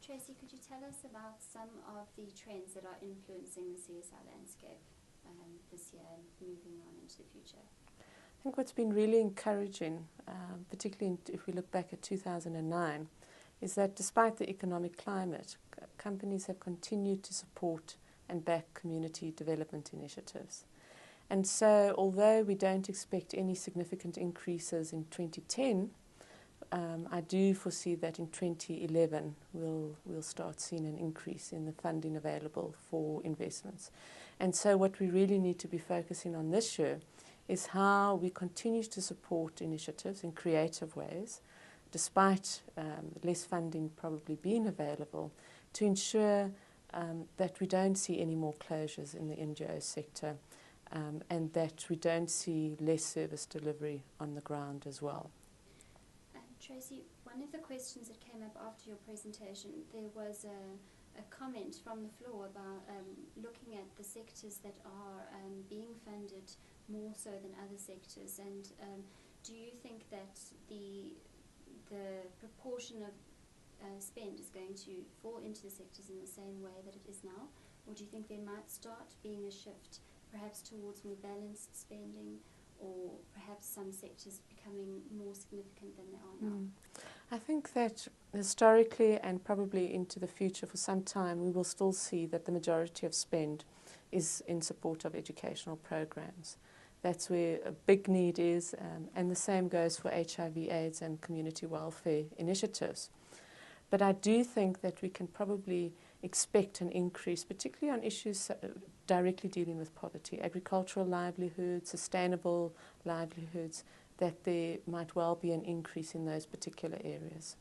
Tracey, could you tell us about some of the trends that are influencing the CSI landscape this year and moving on into the future? I think what's been really encouraging, particularly if we look back at 2009, is that despite the economic climate, companies have continued to support and back community development initiatives. And so, although we don't expect any significant increases in 2010, I do foresee that in 2011 we'll start seeing an increase in the funding available for investments. And so what we really need to be focusing on this year is how we continue to support initiatives in creative ways, despite less funding probably being available, to ensure that we don't see any more closures in the NGO sector and that we don't see less service delivery on the ground as well. Tracey, one of the questions that came up after your presentation, there was a comment from the floor about looking at the sectors that are being funded more so than other sectors, and do you think that the proportion of spend is going to fall into the sectors in the same way that it is now, or do you think there might start being a shift perhaps towards more balanced spending, or perhaps some sectors becoming more significant than they are now? I think that historically and probably into the future for some time, we will still see that the majority of spend is in support of educational programs. That's where a big need is, and the same goes for HIV/AIDS and community welfare initiatives. But I do think that we can probably expect an increase, particularly on issues directly dealing with poverty, agricultural livelihoods, sustainable livelihoods, that there might well be an increase in those particular areas.